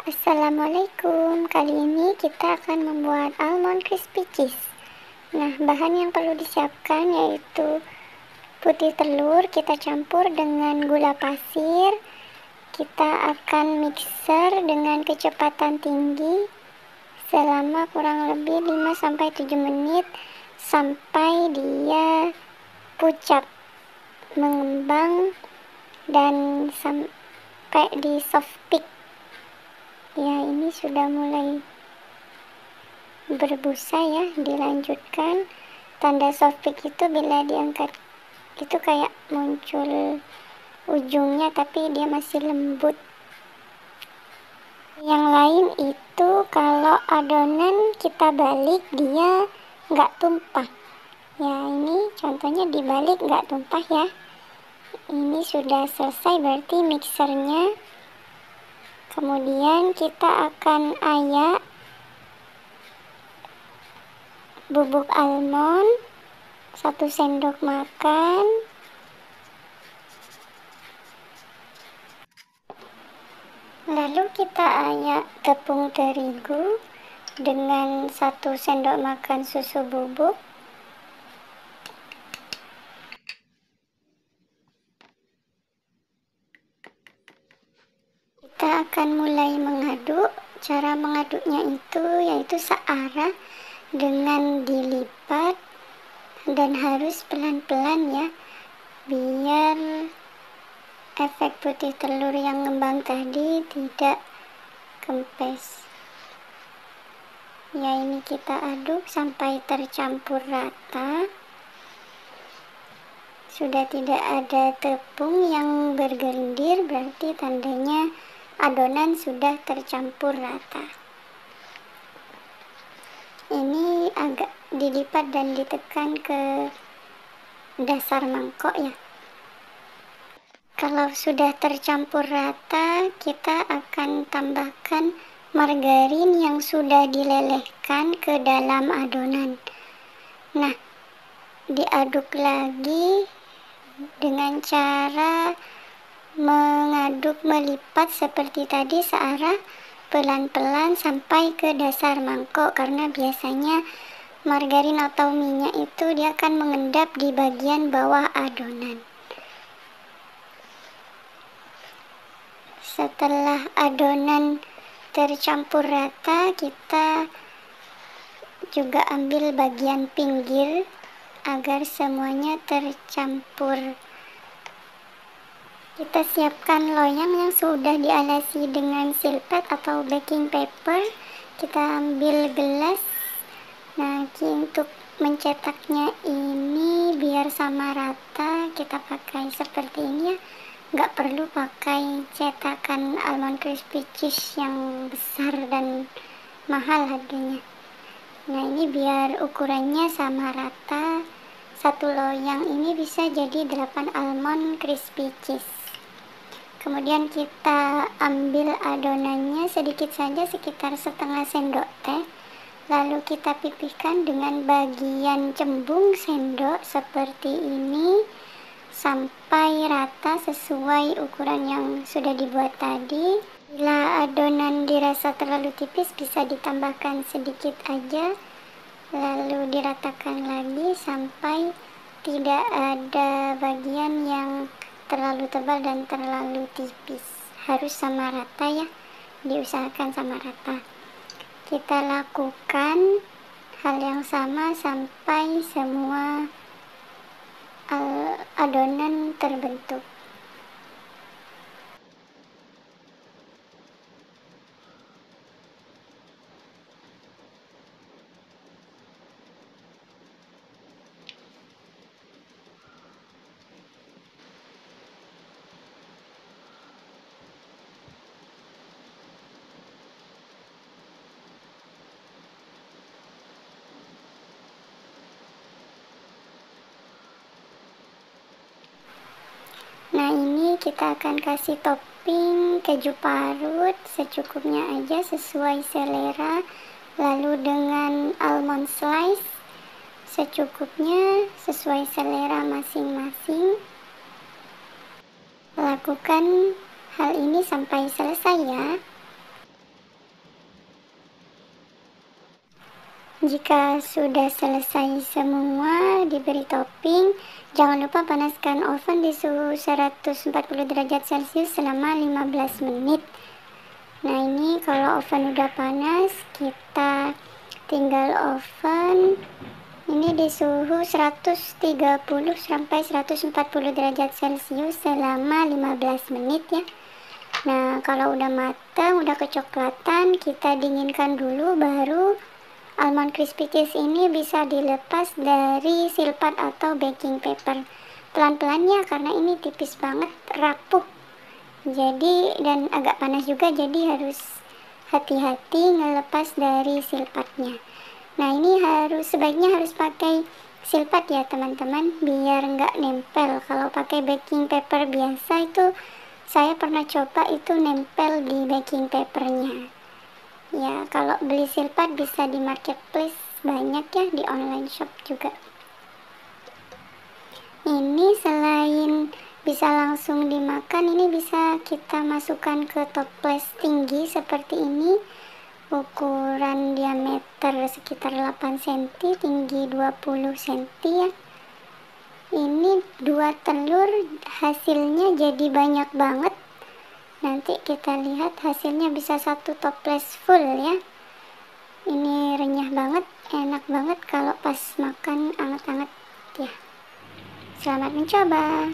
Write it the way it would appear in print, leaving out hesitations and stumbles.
Assalamualaikum, kali ini kita akan membuat Almond Crispy Cheese. Nah, bahan yang perlu disiapkan yaitu putih telur, kita campur dengan gula pasir. Kita akan mixer dengan kecepatan tinggi selama kurang lebih 5-7 menit sampai dia pucat, mengembang, dan sampai di soft peak. Ya, ini sudah mulai berbusa ya. Dilanjutkan, tanda soft peak itu bila diangkat itu kayak muncul ujungnya tapi dia masih lembut. Yang lain itu kalau adonan kita balik dia nggak tumpah ya. Ini contohnya dibalik nggak tumpah ya. Ini sudah selesai berarti mixernya. Kemudian kita akan ayak bubuk almond 1 sendok makan, lalu kita ayak tepung terigu dengan 1 sendok makan susu bubuk. Kita akan mulai mengaduk. Cara mengaduknya itu yaitu searah dengan dilipat dan harus pelan-pelan ya, biar efek putih telur yang ngembang tadi tidak kempes. Ya, ini kita aduk sampai tercampur rata. Sudah tidak ada tepung yang bergelindir, berarti tandanya adonan sudah tercampur rata. Ini agak dilipat dan ditekan ke dasar mangkok ya. Kalau sudah tercampur rata, kita akan tambahkan margarin yang sudah dilelehkan ke dalam adonan. Nah, diaduk lagi dengan cara mengaduk melipat seperti tadi, searah pelan-pelan sampai ke dasar mangkok, karena biasanya margarin atau minyak itu dia akan mengendap di bagian bawah adonan. Setelah adonan tercampur rata, kita juga ambil bagian pinggir agar semuanya tercampur. Kita siapkan loyang yang sudah dialasi dengan silpet atau baking paper. Kita ambil gelas. Nah, untuk mencetaknya ini biar sama rata, kita pakai seperti ini ya. Nggak perlu pakai cetakan Almond Crispy Cheese yang besar dan mahal harganya. Nah, ini biar ukurannya sama rata. Satu loyang ini bisa jadi 8 Almond Crispy Cheese. Kemudian kita ambil adonannya sedikit saja, sekitar setengah sendok teh. Lalu kita pipihkan dengan bagian cembung sendok seperti ini sampai rata sesuai ukuran yang sudah dibuat tadi. Bila adonan dirasa terlalu tipis, bisa ditambahkan sedikit aja. Lalu diratakan lagi sampai tidak ada bagian yang terlalu tebal dan terlalu tipis. Harus sama rata ya, diusahakan sama rata. Kita lakukan hal yang sama sampai semua adonan terbentuk. Nah, ini kita akan kasih topping keju parut secukupnya aja sesuai selera. Lalu dengan almond slice secukupnya sesuai selera masing-masing. Lakukan hal ini sampai selesai ya. Jika sudah selesai semua diberi topping, jangan lupa panaskan oven di suhu 140 derajat Celcius selama 15 menit. Nah, ini kalau oven udah panas, kita tinggal oven ini di suhu 130 sampai 140 derajat Celcius selama 15 menit ya. Nah, kalau udah matang, udah kecoklatan, kita dinginkan dulu, baru Almond Crispy Cheese ini bisa dilepas dari silpat atau baking paper. Pelan-pelan ya, karena ini tipis banget, rapuh. Jadi, dan agak panas juga, jadi harus hati-hati ngelepas dari silpatnya. Nah, ini sebaiknya harus pakai silpat ya teman-teman, biar nggak nempel. Kalau pakai baking paper biasa itu, saya pernah coba itu nempel di baking papernya. Ya, kalau beli silpat bisa di marketplace, banyak ya, di online shop juga. Ini selain bisa langsung dimakan, ini bisa kita masukkan ke toples tinggi seperti ini. Ukuran diameter sekitar 8 cm, tinggi 20 cm ya. Ini 2 telur, hasilnya jadi banyak banget. Nanti kita lihat hasilnya bisa 1 toples full ya. Ini renyah banget, enak banget kalau pas makan anget-anget ya. Selamat mencoba.